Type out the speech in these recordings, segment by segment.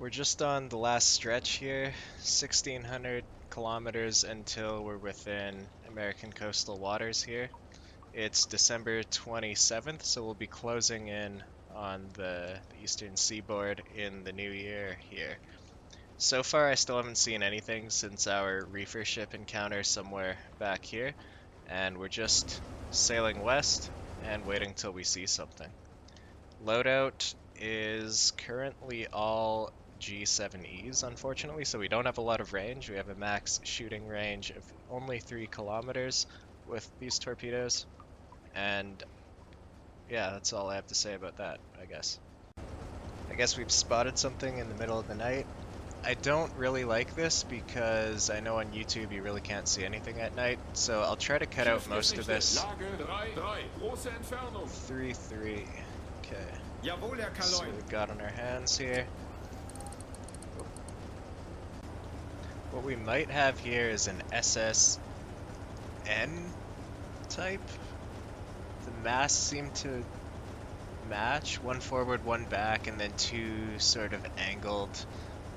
We're just on the last stretch here, 1600 kilometers until we're within American coastal waters here. It's December 27th, so we'll be closing in on the eastern seaboard in the new year here. So far, I still haven't seen anything since our reefer ship encounter somewhere back here, and we're just sailing west and waiting till we see something. Loadout is currently all G7Es, unfortunately, so we don't have a lot of range. We have a max shooting range of only 3 kilometers with these torpedoes, and yeah, that's all I have to say about that, I guess. I guess we've spotted something in the middle of the night. I don't really like this because I know on YouTube you really can't see anything at night, so I'll try to cut out most of this. 3-3. Okay. So we've got on our hands here. What we might have here is an SSN type. The masts seem to match, one forward, one back, and then two sort of angled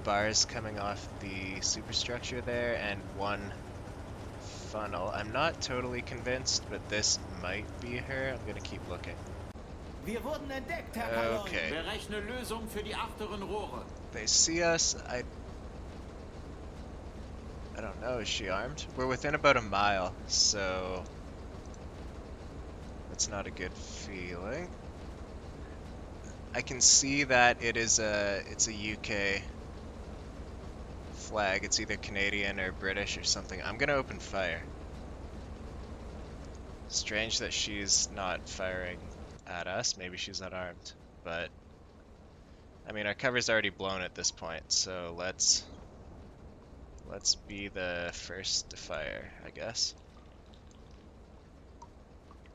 bars coming off the superstructure there, and one funnel. I'm not totally convinced, but this might be her. I'm gonna keep looking. Okay. Berechne Lösung für die achteren Rohre. They see us. I don't know. Is she armed? We're within about a mile, so that's not a good feeling. I can see that it's a UK flag. It's either Canadian or British or something. I'm gonna open fire. Strange that she's not firing at us. Maybe she's unarmed, but I mean our cover's already blown at this point, so let's be the first to fire, I guess.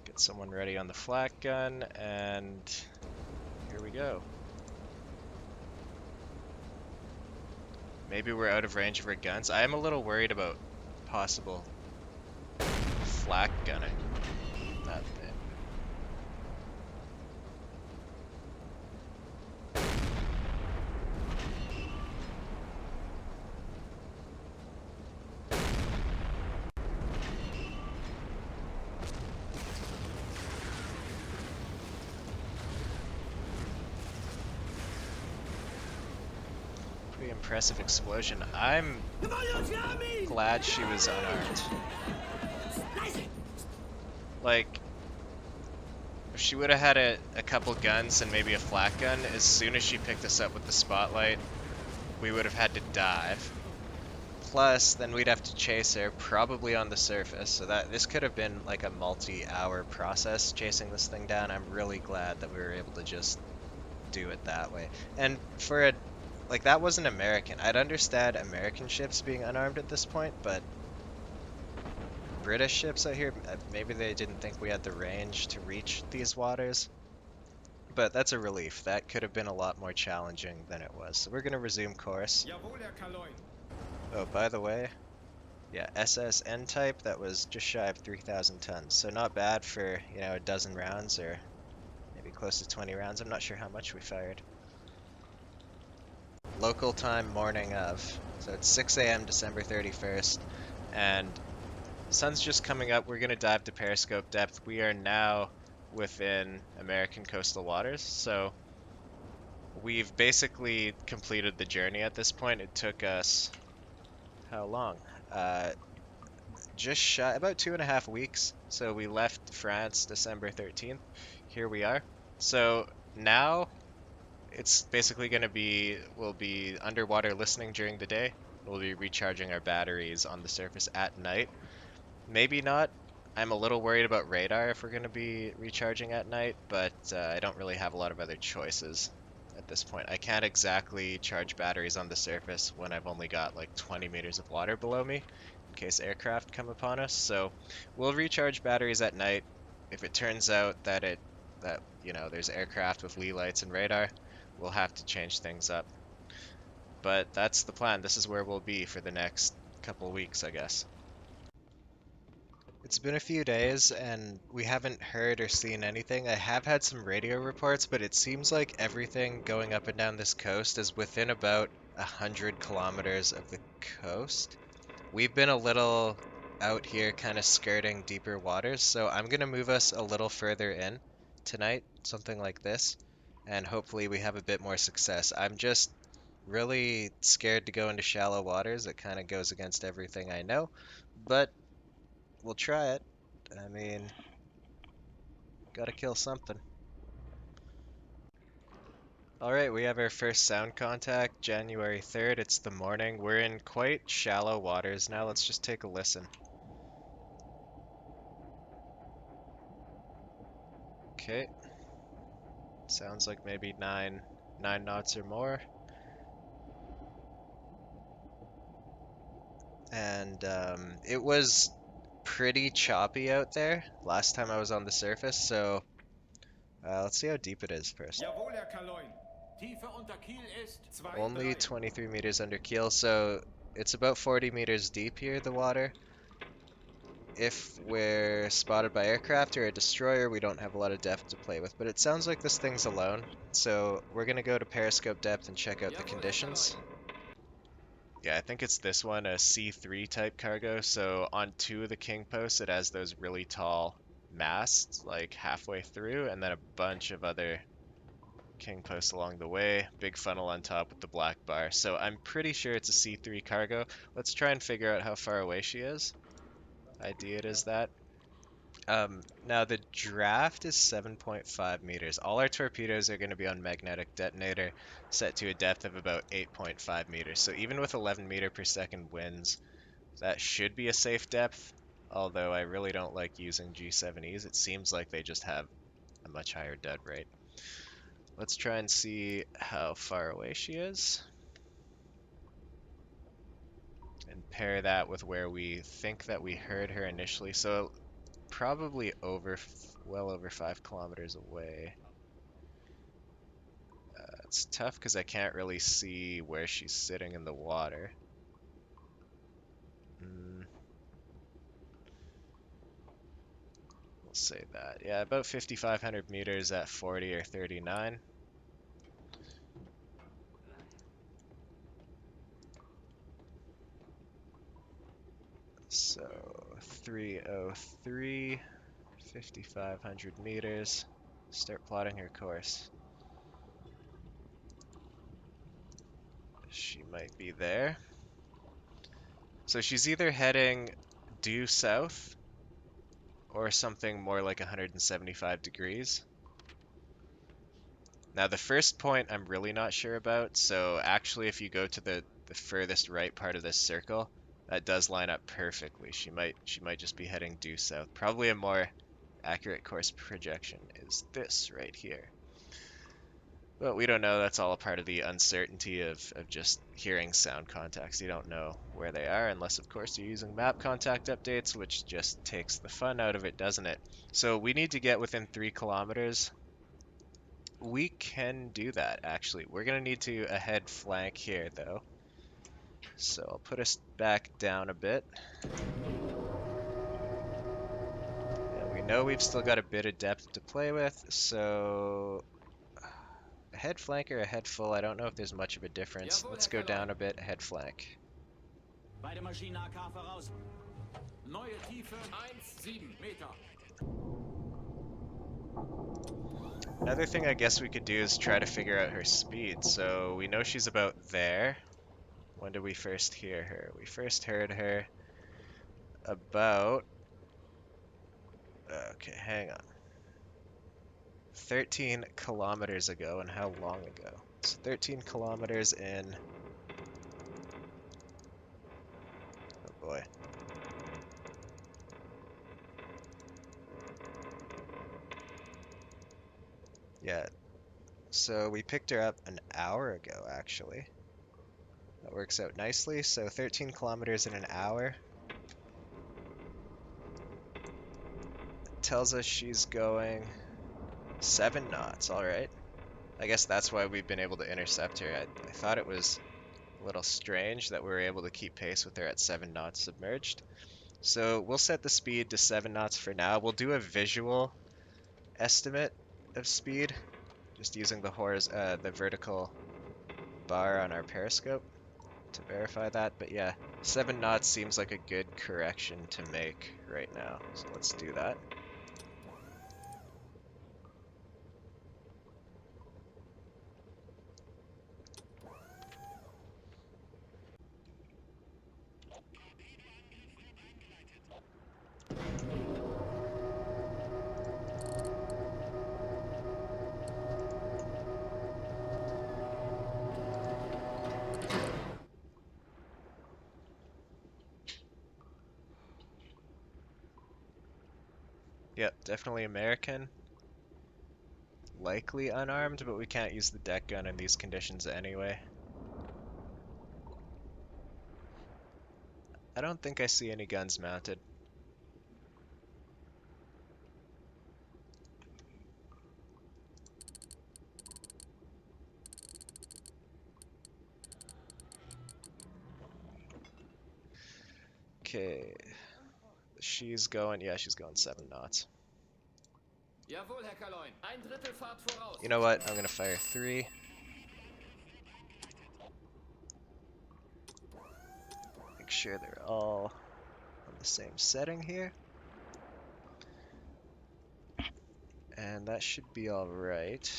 Get someone ready on the flak gun, and here we go. Maybe we're out of range of our guns. I am a little worried about possible flak gunning that thing. Pretty impressive explosion. I'm glad she was unarmed. Like, if she would have had a couple guns and maybe a flak gun, as soon as she picked us up with the spotlight, we would have had to dive. Plus, then we'd have to chase her, probably on the surface, so that this could have been like a multi-hour process chasing this thing down. I'm really glad that we were able to just do it that way. And for a like, that wasn't American. I'd understand American ships being unarmed at this point, but British ships out here, maybe they didn't think we had the range to reach these waters. But that's a relief. That could have been a lot more challenging than it was. So we're going to resume course. Oh, by the way, yeah, SSN type, that was just shy of 3,000 tons. So not bad for, you know, a dozen rounds or maybe close to 20 rounds. I'm not sure how much we fired. Local time morning of. So it's 6 a.m. December 31st, and the sun's just coming up. We're going to dive to periscope depth. We are now within American coastal waters, so we've basically completed the journey at this point. It took us, how long? Just shy, about 2.5 weeks. So we left France December 13th. Here we are. So now it's basically going to be, we'll be underwater listening during the day. We'll be recharging our batteries on the surface at night. Maybe not. I'm a little worried about radar if we're going to be recharging at night, but I don't really have a lot of other choices at this point. I can't exactly charge batteries on the surface when I've only got like 20 meters of water below me in case aircraft come upon us. So we'll recharge batteries at night. If it turns out that you know, there's aircraft with lee lights and radar, we'll have to change things up. But that's the plan. This is where we'll be for the next couple weeks, I guess. It's been a few days and we haven't heard or seen anything. I have had some radio reports, but it seems like everything going up and down this coast is within about 100 kilometers of the coast. We've been a little out here kind of skirting deeper waters, so I'm gonna move us a little further in tonight, something like this, and hopefully we have a bit more success. I'm just really scared to go into shallow waters. It kind of goes against everything I know, but we'll try it. I mean, gotta kill something. All right, we have our first sound contact, January 3rd. It's the morning. We're in quite shallow waters now. Let's just take a listen. Okay, sounds like maybe nine knots or more. And it was pretty choppy out there last time I was on the surface, so let's see how deep it is first. Jawohl, Herr Kaloin. Tiefe unter Kiel ist Only 2,3. 23 meters under keel, so it's about 40 meters deep here, the water. If we're spotted by aircraft or a destroyer, we don't have a lot of depth to play with, but it sounds like this thing's alone. So we're gonna go to periscope depth and check out the Jawohl, Herr conditions. Kaloin. Yeah, I think it's this one, a C3 type cargo. So on two of the king posts, it has those really tall masts, like halfway through, and then a bunch of other king posts along the way. Big funnel on top with the black bar. So I'm pretty sure it's a C3 cargo. Let's try and figure out how far away she is. Idea it is that. Now the draft is 7.5 meters. All our torpedoes are going to be on magnetic detonator, set to a depth of about 8.5 meters. So even with 11 meter per second winds, that should be a safe depth. Although I really don't like using G7Es. It seems like they just have a much higher dead rate. Let's try and see how far away she is, and pair that with where we think that we heard her initially. So probably well over 5 kilometers away. It's tough because I can't really see where she's sitting in the water. Mm, we'll say that. Yeah, about 5,500 meters at 40 or 39. So 303, 5,500 meters. Start plotting her course. She might be there. So she's either heading due south or something more like 175 degrees. Now the first point I'm really not sure about, so actually if you go to the furthest right part of this circle, that does line up perfectly. She might just be heading due south. Probably a more accurate course projection is this right here. But we don't know. That's all a part of the uncertainty of just hearing sound contacts. You don't know where they are unless, of course, you're using map contact updates, which just takes the fun out of it, doesn't it? So we need to get within 3 kilometers. We can do that, actually. We're going to need to ahead flank here, though. So I'll put us back down a bit. And we know we've still got a bit of depth to play with, so ahead flank or ahead full, I don't know if there's much of a difference. Jawohl, Let's Herr go Kaloin. down a bit, ahead flank. Beide Maschinen AK voraus. Neue Tiefe 1,7 Meter. Another thing I guess we could do is try to figure out her speed. So we know she's about there. When did we first hear her? We first heard her about... Okay, hang on. 13 kilometers ago, and how long ago? It's 13 kilometers in... Oh boy. Yeah, so we picked her up an hour ago, actually. That works out nicely. So 13 kilometers in an hour tells us she's going 7 knots. All right. I guess that's why we've been able to intercept her. I thought it was a little strange that we were able to keep pace with her at 7 knots submerged. So we'll set the speed to 7 knots for now. We'll do a visual estimate of speed, just using the vertical bar on our periscope to verify that. But yeah, 7 knots seems like a good correction to make right now. So let's do that. Yep, definitely American. Likely unarmed, but we can't use the deck gun in these conditions anyway. I don't think I see any guns mounted. Okay, yeah, she's going 7 knots. Jawohl, Herr Kaloin. Ein Drittel Fahrt voraus. You know what? I'm gonna fire 3. Make sure they're all on the same setting here. And that should be alright.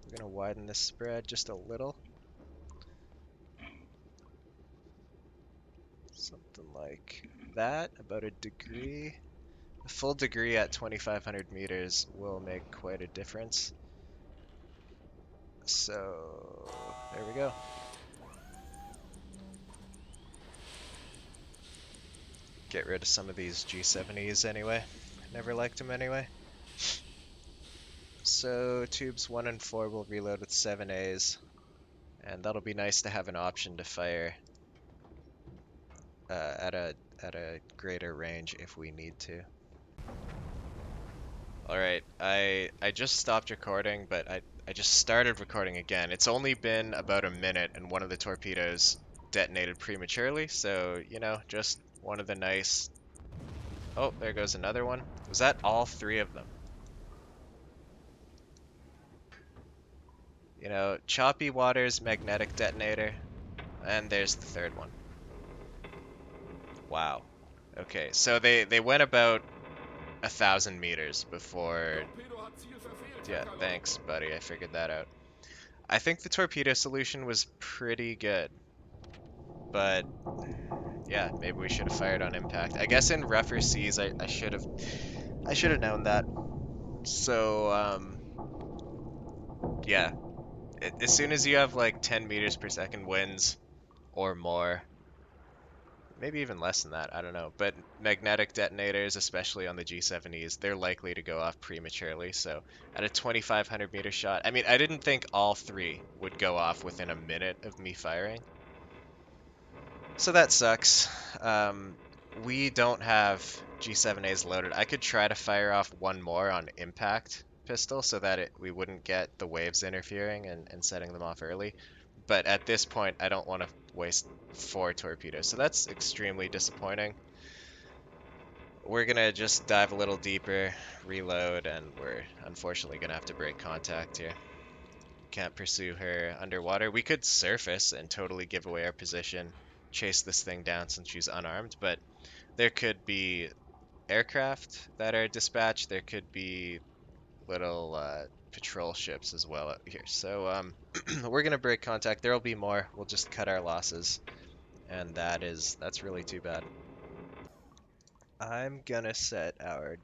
We're gonna widen this spread just a little. Something like that, about a degree. A full degree at 2,500 meters will make quite a difference. So, there we go. Get rid of some of these G70s anyway. Never liked them anyway. So, tubes 1 and 4 will reload with 7As. And that'll be nice to have an option to fire at a greater range if we need to. Alright, I just stopped recording, but I just started recording again. It's only been about a minute and one of the torpedoes detonated prematurely, so, you know, just one of the nice... Oh, there goes another one. Was that all 3 of them? You know, choppy waters, magnetic detonator, and there's the 3rd one. Wow. Okay, so they went about 1,000 meters before... Yeah, thanks, buddy. I figured that out. I think the torpedo solution was pretty good, but yeah, maybe we should have fired on impact. I guess in rougher seas, I should have known that. So yeah, as soon as you have like 10 meters per second winds or more, maybe even less than that, I don't know. But magnetic detonators, especially on the G70s, they're likely to go off prematurely. So at a 2,500 meter shot, I mean, I didn't think all 3 would go off within a minute of me firing. So that sucks. We don't have G7As loaded. I could try to fire off one more on impact pistol so that we wouldn't get the waves interfering and setting them off early. But at this point, I don't want to waste 4 torpedoes. So that's extremely disappointing. We're going to just dive a little deeper, reload, and we're unfortunately going to have to break contact here. Can't pursue her underwater. We could surface and totally give away our position, chase this thing down since she's unarmed, but there could be aircraft that are dispatched. There could be little patrol ships as well out here. So we're gonna break contact. There'll be more. We'll just cut our losses, and that's really too bad. I'm gonna set our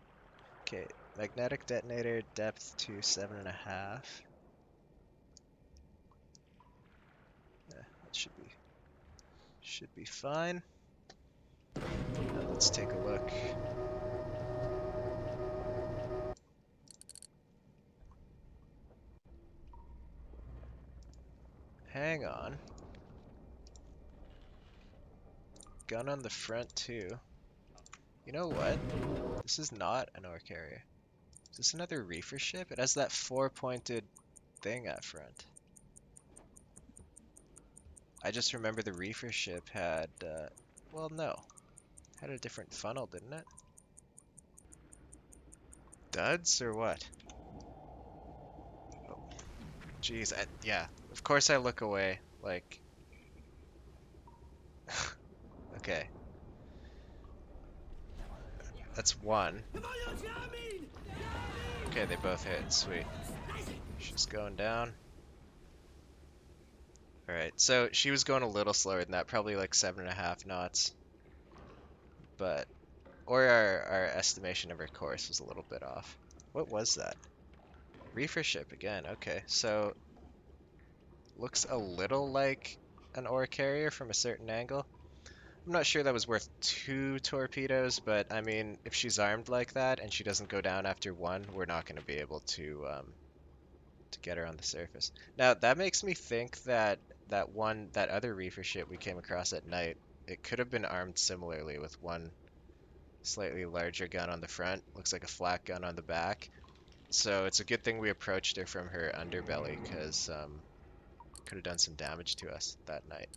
magnetic detonator depth to 7.5. That should be fine. Now let's take a look. Hang on. Gun on the front too. You know what? This is not an ore carrier. Is this another reefer ship? It has that 4-pointed thing at front. I just remember the reefer ship had, well, no. Had a different funnel, didn't it? Duds or what? Oh, jeez, yeah. Of course I look away. Like, okay, that's one. Okay, they both hit. Sweet. She's going down. Alright, so she was going a little slower than that, probably like 7.5 knots. But, or our estimation of her course was a little bit off. What was that? Reefer ship again. Okay, so looks a little like an ore carrier from a certain angle. I'm not sure that was worth 2 torpedoes, but I mean, if she's armed like that and she doesn't go down after one, we're not going to be able to get her on the surface. Now, that makes me think that that other reefer ship we came across at night, it could have been armed similarly with one slightly larger gun on the front, looks like a flat gun on the back. So it's a good thing we approached her from her underbelly, because could have done some damage to us that night.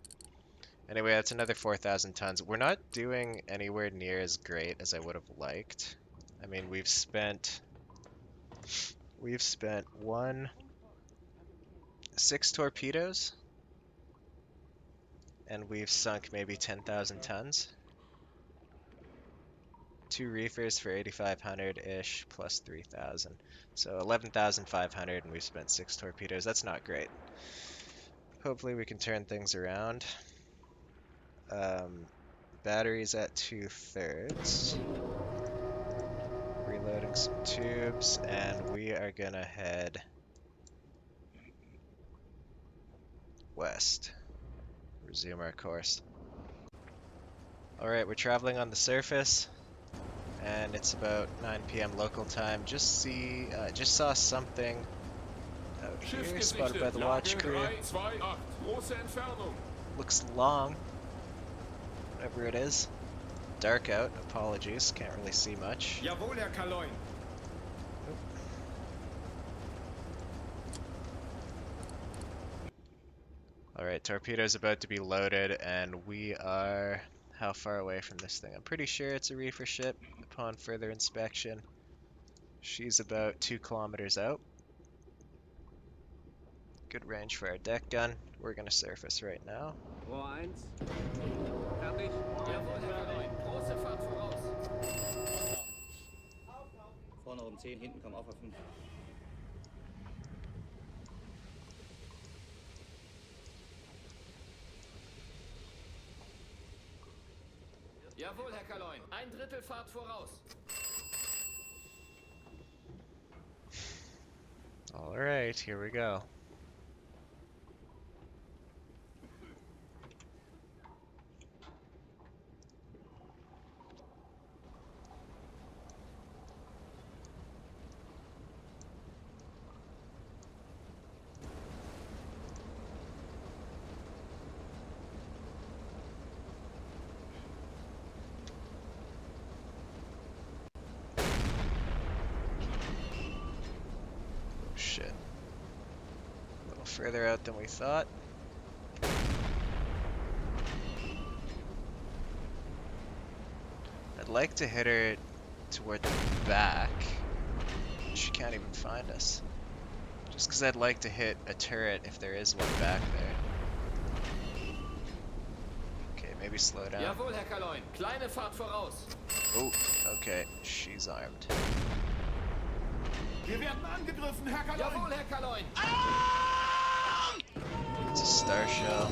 Anyway, that's another 4,000 tons. We're not doing anywhere near as great as I would have liked. I mean, we've spent 6 torpedoes, and we've sunk maybe 10,000 tons. 2 reefers for 8,500-ish plus 3,000. So 11,500, and we've spent 6 torpedoes. That's not great. Hopefully we can turn things around. Um, Battery's at 2/3. Reloading some tubes, and we are gonna head west. Resume our course. Alright, we're traveling on the surface, and it's about 9 p.m. local time. Just saw something out Schiff here, spotted by gesichtet. the watch Lage crew. 328. Große Entfernung. Looks long, whatever it is. Dark out, apologies, can't really see much. Jawohl, Herr Kaloin. Alright, torpedo's about to be loaded, and we are how far away from this thing? I'm pretty sure it's a reefer ship upon further inspection. She's about 2 kilometers out. Good range for our deck gun. We're gonna surface right now. Rohr 1. Fertig. Jawohl, Herr Kaloin. Große Fahrt voraus. Vorne um 10, hinten komm auf 5. Jawohl, Herr Kaloin. 1/3 Fahrt voraus. Alright, here we go. Shit. A little further out than we thought. I'd like to hit her toward the back. She can't even find us. Just because I'd like to hit a turret if there is one back there. Okay, maybe slow down. Jawohl, Herr Kaloin. Kleine Fahrt voraus. Oh, okay, she's armed. Wir werden angegriffen, Herr Kaloin. Jawohl, Herr Kaloin. It's a star shell.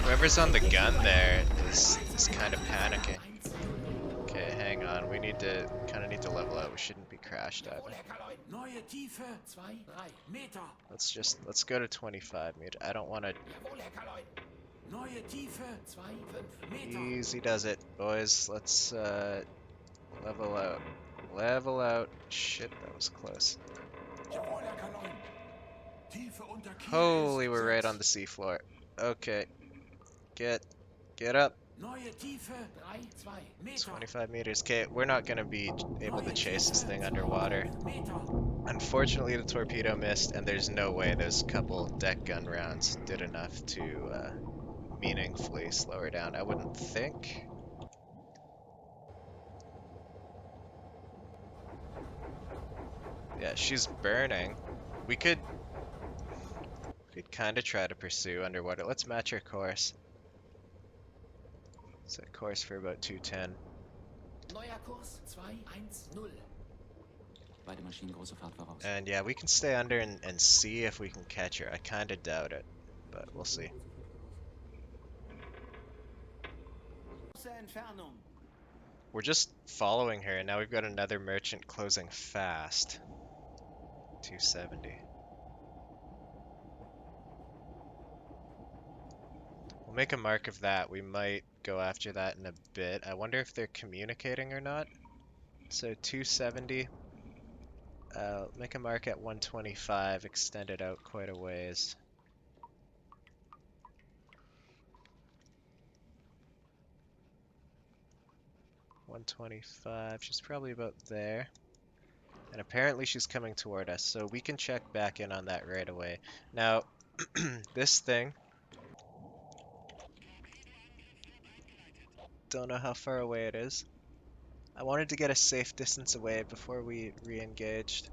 Whoever's on the gun there is kind of panicking. Okay, hang on. We kind of need to level out. We shouldn't be crash diving. Neue Tiefe 2, 3 Meter. Let's go to 25 meter. I don't want to. Jawohl, Herr Kaloin. Neue Tiefe 2, 5 Meter. Easy does it, boys. Let's level out. Level out. Shit, that was close. Jawohl, Herr Kaloin. Tiefe unter Kiel Holy, ist we're right 6. on the seafloor. Okay, get up. Neue Tiefe 3, 2 Meter. 25 meters. Okay, we're not going to be able to Neue chase this Tiefe thing underwater. 2,5 Meter. Unfortunately, the torpedo missed, and there's no way those couple deck gun rounds did enough to meaningfully slow her down. I wouldn't think. Yeah, she's burning. We could kind of try to pursue underwater. Let's match her course. Set course for about 210. Neuer Kurs 210. Beide Maschinen große Fahrt voraus. And yeah, we can stay under and see if we can catch her. I kind of doubt it, but we'll see. Große Entfernung. We're just following her, and now we've got another merchant closing fast. 270. We'll make a mark of that. We might go after that in a bit. I wonder if they're communicating or not. So 270. Make a mark at 125. Extend it out quite a ways. 125. She's probably about there. And apparently she's coming toward us, so we can check back in on that right away. Now, this thing, don't know how far away it is. I wanted to get a safe distance away before we re-engaged,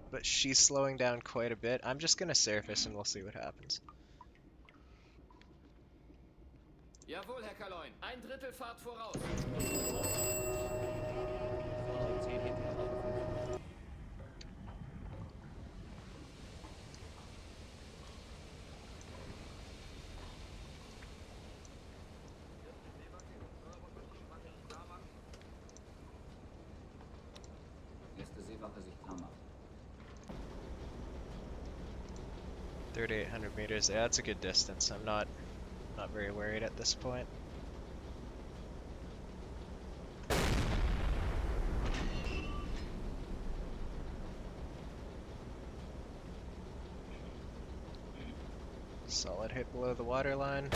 but she's slowing down quite a bit. I'm just gonna surface and we'll see what happens. Jawohl, Herr Kaloin. Ein Drittel Fahrt voraus. Vorne um 10, hinten am Auto 5. Erste Seewache sich klar machen. 3,800 meters. Yeah, that's a good distance. I'm not very worried at this point. Solid hit below the waterline.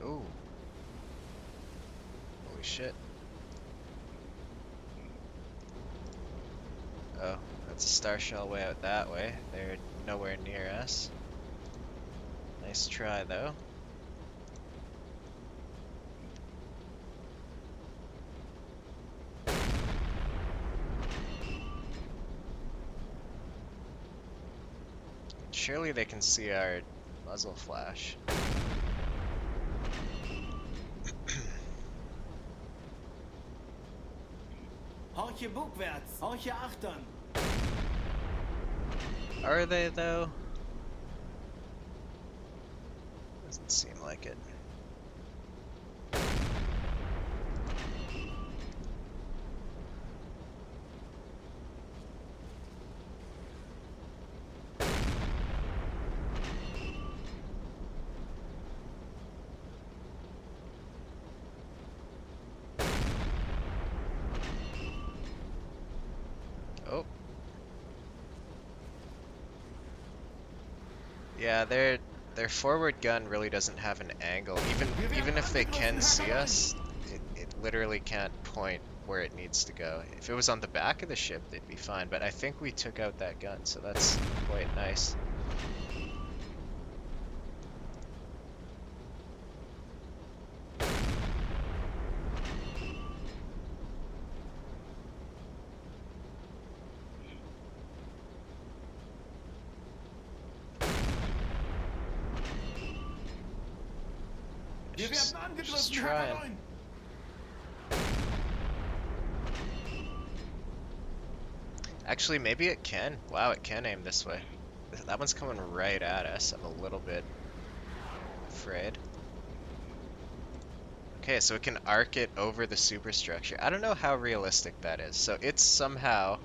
Ooh. Holy shit. Oh, that's a star shell way out that way. They're nowhere near us. Nice try, though. Surely they can see our muzzle flash. Horche bugwärts. Horche achtern. Are they, though? Doesn't seem like it. Oh. Yeah, their forward gun really doesn't have an angle. Even if they can see us, it literally can't point where it needs to go. If it was on the back of the ship, they'd be fine, but I think we took out that gun, so that's quite nice. Wir She's werden just angegriffen, Herr trying. Kaloin. Actually, maybe it can. Wow, it can aim this way. That one's coming right at us. I'm a little bit afraid. Okay, so it can arc it over the superstructure. I don't know how realistic that is. So it's somehow...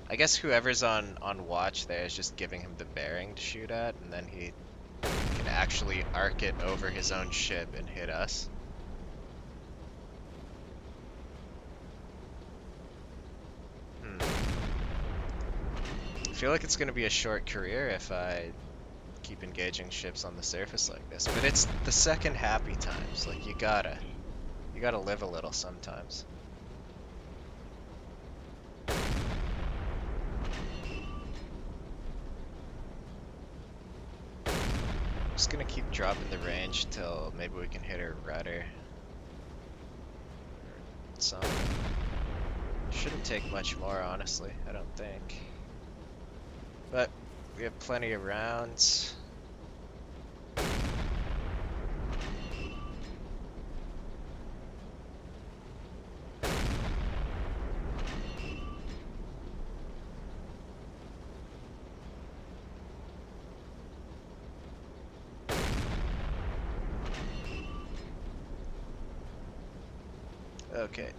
I guess whoever's on watch there is just giving him the bearing to shoot at, and then he can actually arc it over his own ship and hit us. I feel like it's going to be a short career if I keep engaging ships on the surface like this. But it's the second happy times. Like you gotta live a little sometimes. Just gonna keep dropping the range till maybe we can hit her rudder. Or something. Shouldn't take much more, honestly, I don't think. But we have plenty of rounds. Okay,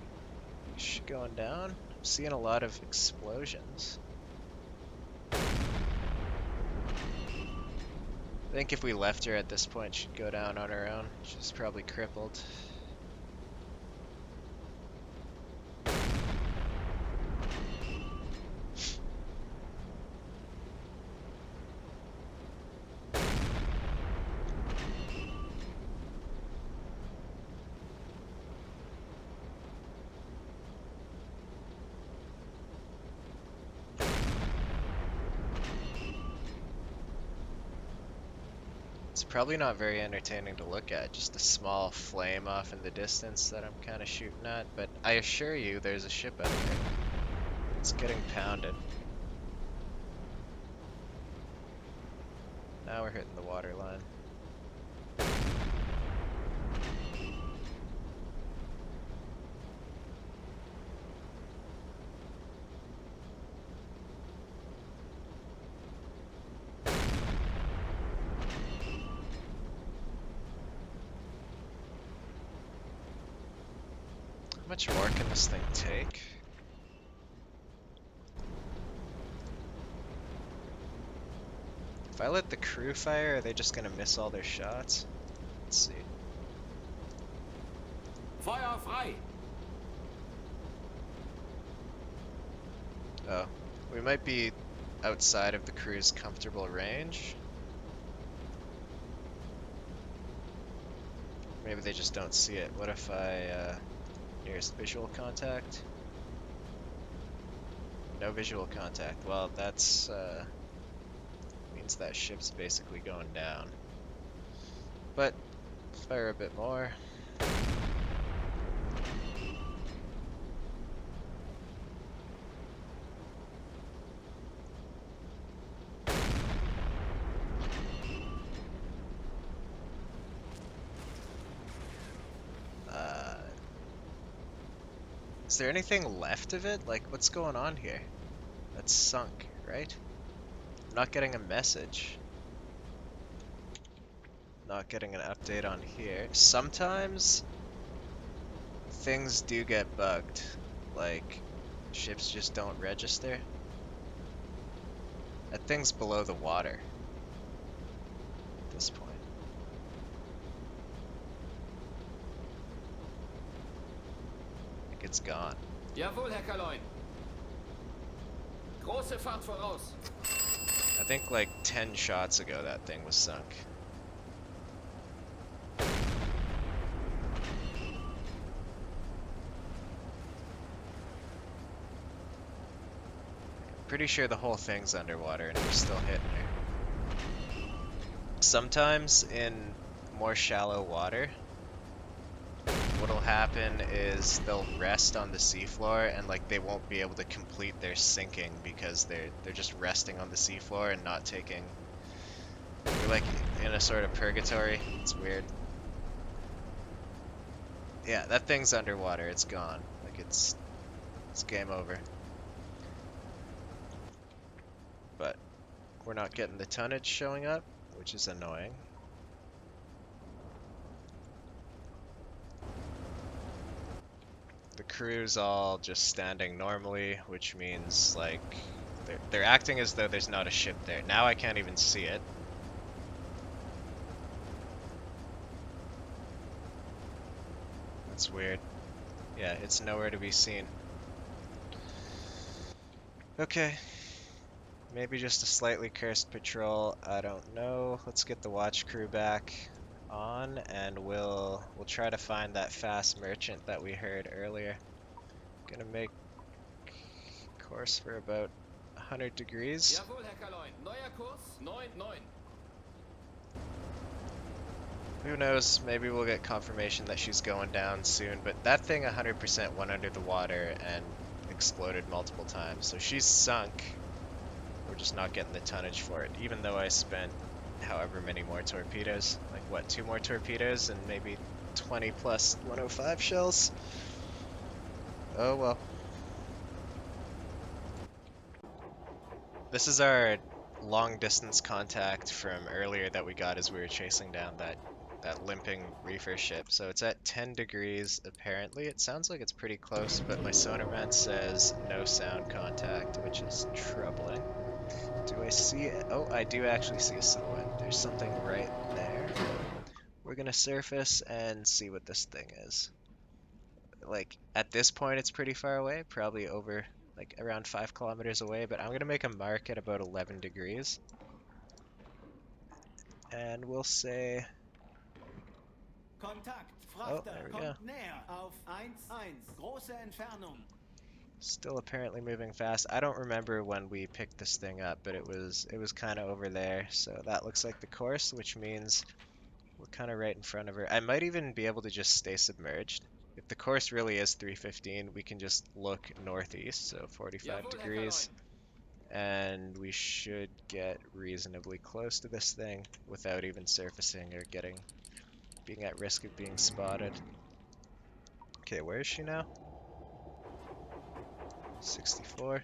going down. I'm seeing a lot of explosions. I think if we left her at this point, she'd go down on her own. She's probably crippled. It's probably not very entertaining to look at, just a small flame off in the distance that I'm kind of shooting at, but I assure you there's a ship out there. It's getting pounded. Now we're hitting the water line. How much more can this thing take? If I let the crew fire, are they just gonna miss all their shots? Let's see. Feuer frei! Oh, we might be outside of the crew's comfortable range. Maybe they just don't see it. What if I, nearest visual contact? No visual contact. Well, that's, means that ship's basically going down. But, fire a bit more. Is there anything left of it? Like, what's going on here? That's sunk, right? I'm not getting a message. Not getting an update on here. Sometimes things do get bugged. Like, ships just don't register. That thing's below the water at this point. Like, it's gone. Jawohl, Herr Kaloin. Große Fahrt voraus. I think like 10 shots ago that thing was sunk. Pretty sure the whole thing's underwater and we're still hitting her. Sometimes in more shallow water, what'll happen is they'll rest on the seafloor and like they won't be able to complete their sinking because they're just resting on the seafloor and not taking. They're like in a sort of purgatory. It's weird. Yeah, that thing's underwater. It's gone. Like it's game over. But we're not getting the tonnage showing up, which is annoying. The crew's all just standing normally, which means like they're acting as though there's not a ship there. Now I can't even see it. That's weird. Yeah, it's nowhere to be seen. Okay. Maybe just a slightly cursed patrol. I don't know. Let's get the watch crew back on, and we'll try to find that fast merchant that we heard earlier. Gonna make course for about 100 degrees. Jawohl, Herr Kaloin. Neuer Kurs 9-9. Who knows? Maybe we'll get confirmation that she's going down soon. But that thing 100% went under the water and exploded multiple times. So she's sunk. We're just not getting the tonnage for it, even though I spent however many more torpedoes. Like, what, 2 more torpedoes and maybe 20 plus 105 shells? Oh well. This is our long distance contact from earlier that we got as we were chasing down that limping reefer ship. So it's at 10 degrees apparently. It sounds like it's pretty close, but my sonarman says no sound contact, which is troubling. Do I see it? Oh, I do actually see a silhouette. There's something right there. We're gonna surface and see what this thing is. Like, at this point, it's pretty far away, probably over, like, around 5 kilometers away, but I'm gonna make a mark at about 11 degrees. And we'll say, Kontakt. oh, Frachter there we go. kommt näher. Auf 1-1. Große Entfernung. Still apparently moving fast. I don't remember when we picked this thing up, but it was kind of over there. So that looks like the course, which means we're kind of right in front of her. I might even be able to just stay submerged. If the course really is 315, we can just look northeast, so 45 Jawohl, Herr degrees, Kaloin. and we should get reasonably close to this thing without even surfacing or being at risk of being spotted. Okay, where is she now? 64.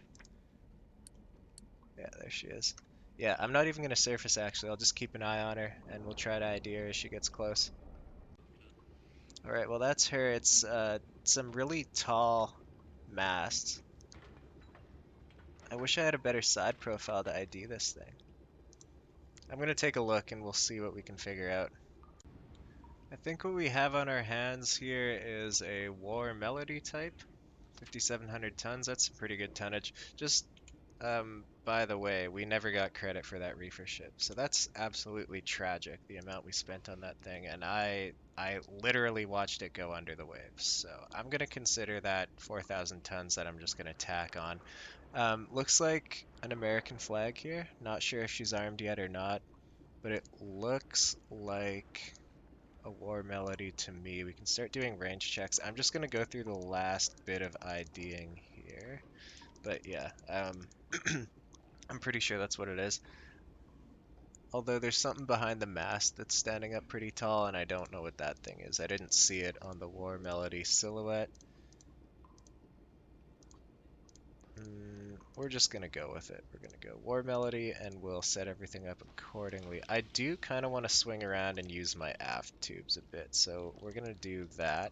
Yeah, there she is. Yeah, I'm not even going to surface actually. I'll just keep an eye on her and we'll try to ID her as she gets close. Alright, well that's her. It's some really tall masts. I wish I had a better side profile to ID this thing. I'm going to take a look and we'll see what we can figure out. I think what we have on our hands here is a War Melody type. 5,700 tons, that's some pretty good tonnage. Just by the way, we never got credit for that reefer ship, so that's absolutely tragic, the amount we spent on that thing, and I literally watched it go under the waves, so I'm gonna consider that 4,000 tons that I'm just gonna tack on. Looks like an American flag here. Not sure if she's armed yet or not, but it looks like a War Melody to me. We can start doing range checks. I'm just gonna go through the last bit of IDing here, but yeah, I'm pretty sure that's what it is. Although there's something behind the mast that's standing up pretty tall, and I don't know what that thing is. I didn't see it on the War Melody silhouette. We're just gonna go with it. We're gonna go War Melody, and we'll set everything up accordingly. I do kind of want to swing around and use my aft tubes a bit, so we're gonna do that.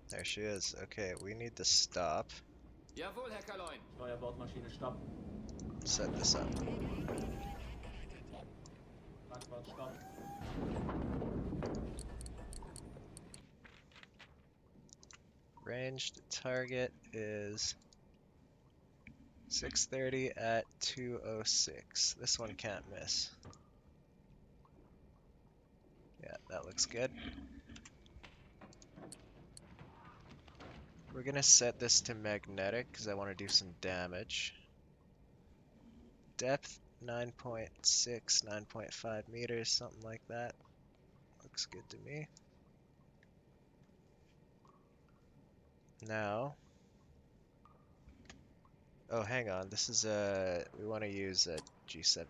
There she is. Okay, we need to stop. Jawohl, Herr Kaloin. Steuerbordmaschine stopp. Set this up. Backbord stopp. Ranged target is 630 at 206. This one can't miss. Yeah, that looks good. We're gonna set this to magnetic because I want to do some damage. Depth 9.6, 9.5 meters, something like that. Looks good to me. Now, oh, hang on. This is we want to use a G7E.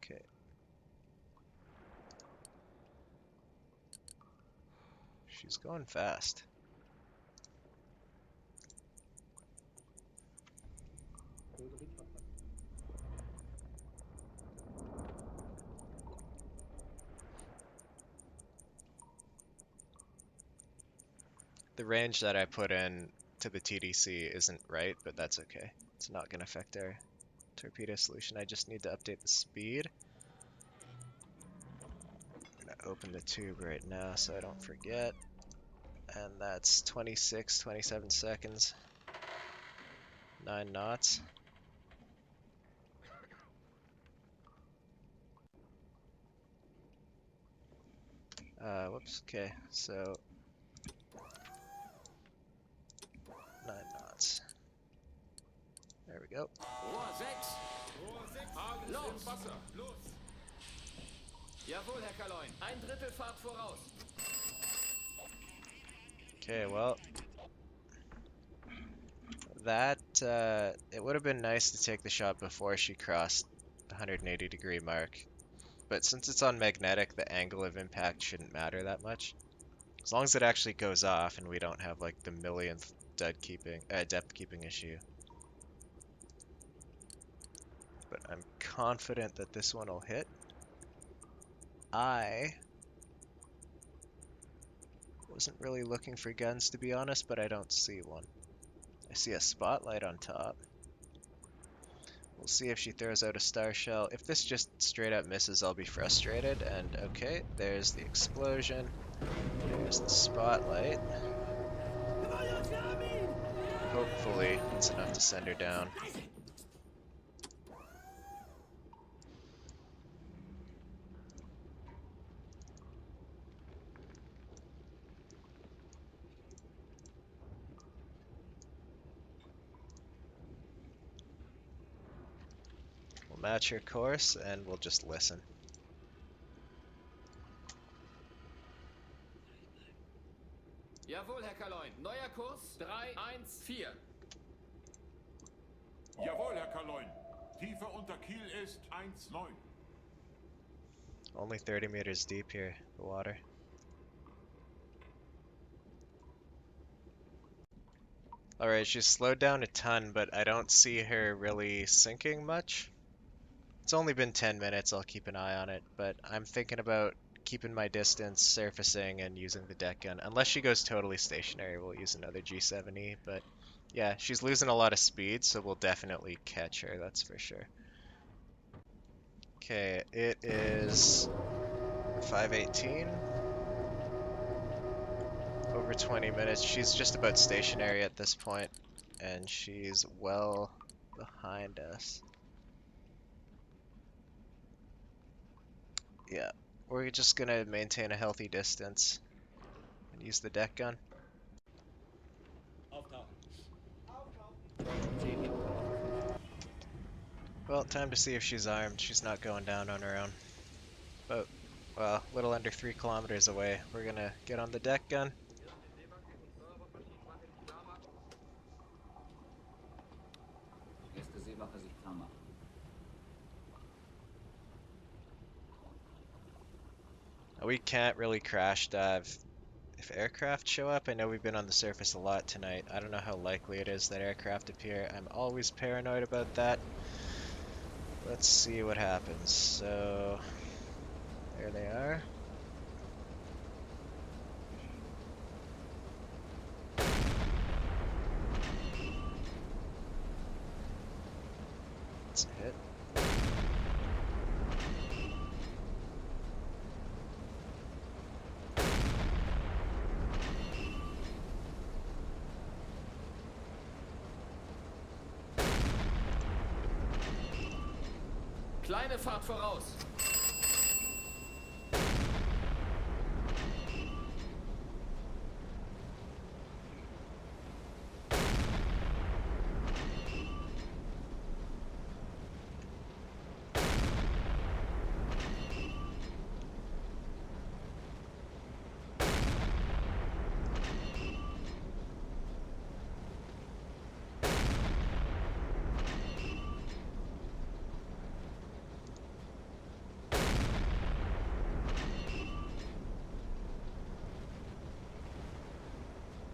Okay. She's going fast. The range that I put in to the TDC isn't right, but that's okay. It's not going to affect our torpedo solution. I just need to update the speed. I'm going to open the tube right now so I don't forget. And that's 26, 27 seconds. 9 knots. Whoops, okay, so 9 knots. There we go. Rohr 6. Alles Los. im Wasser. Los. Jawohl, Herr Kaloin. Ein Drittel Fahrt voraus. Okay, well, that, it would have been nice to take the shot before she crossed the 180-degree mark. But since it's on magnetic, the angle of impact shouldn't matter that much. As long as it actually goes off and we don't have like the millionth depth keeping issue. But I'm confident that this one will hit. I wasn't really looking for guns, to be honest, but I don't see one. I see a spotlight on top. We'll see if she throws out a star shell. If this just straight up misses, I'll be frustrated. And okay, there's the explosion. There's the spotlight. Hopefully, it's enough to send her down. We'll match her course and we'll just listen. Jawohl, Herr Kaloin. Neuer Kurs 314. Jawohl, Herr Kaloin. Tiefe unter Kiel ist 1,9. Only 30 meters deep here, the water. Alright, she's slowed down a ton, but I don't see her really sinking much. It's only been 10 minutes, I'll keep an eye on it, but I'm thinking about keeping my distance, surfacing, and using the deck gun. Unless she goes totally stationary, we'll use another G7E, but yeah, she's losing a lot of speed, so we'll definitely catch her, that's for sure. Okay, it is 5:18. Over 20 minutes. She's just about stationary at this point, and she's well behind us. Yeah, we're just gonna maintain a healthy distance and use the deck gun. Well, time to see if she's armed. She's not going down on her own. But, well, a little under 3 kilometers away. We're gonna get on the deck gun. Erste Seewache sich klar machen. We can't really crash dive if aircraft show up. I know we've been on the surface a lot tonight. I don't know how likely it is that aircraft appear. I'm always paranoid about that. Let's see what happens. So, there they are. It's a hit. Kleine Fahrt voraus.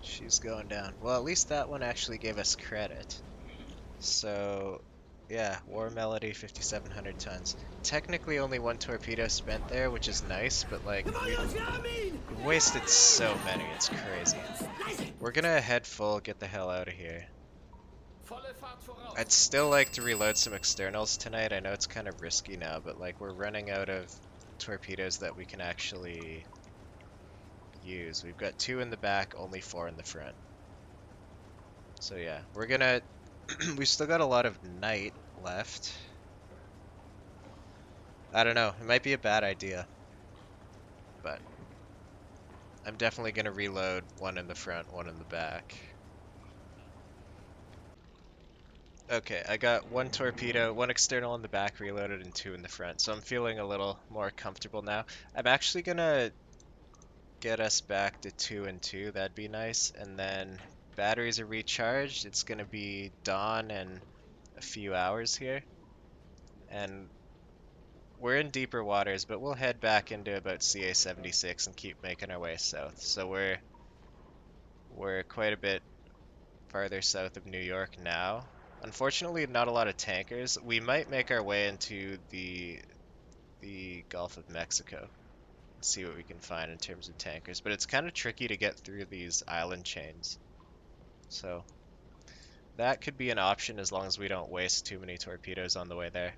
She's going down. Well, at least that one actually gave us credit. So, yeah, War Melody, 5,700 tons. Technically only one torpedo spent there, which is nice, but like, we've wasted so many, it's crazy. We're gonna head full, get the hell out of here. Volle Fahrt voraus. I'd still like to reload some externals tonight. I know it's kind of risky now, but like we're running out of torpedoes that we can actually use. We've got 2 in the back, only 4 in the front. So yeah, we're gonna we've still got a lot of night left. I don't know, it might be a bad idea, but I'm definitely gonna reload 1 in the front, 1 in the back. Okay, I got 1 torpedo, 1 external in the back reloaded, and 2 in the front, so I'm feeling a little more comfortable now. I'm actually gonna get us back to 2 and 2, that'd be nice, and then batteries are recharged. It's gonna be dawn in a few hours here, and we're in deeper waters, but we'll head back into about CA 76 and keep making our way south. So we're quite a bit farther south of New York now. Unfortunately, not a lot of tankers. We might make our way into the Gulf of Mexico and see what we can find in terms of tankers, but it's kind of tricky to get through these island chains. So that could be an option as long as we don't waste too many torpedoes on the way there.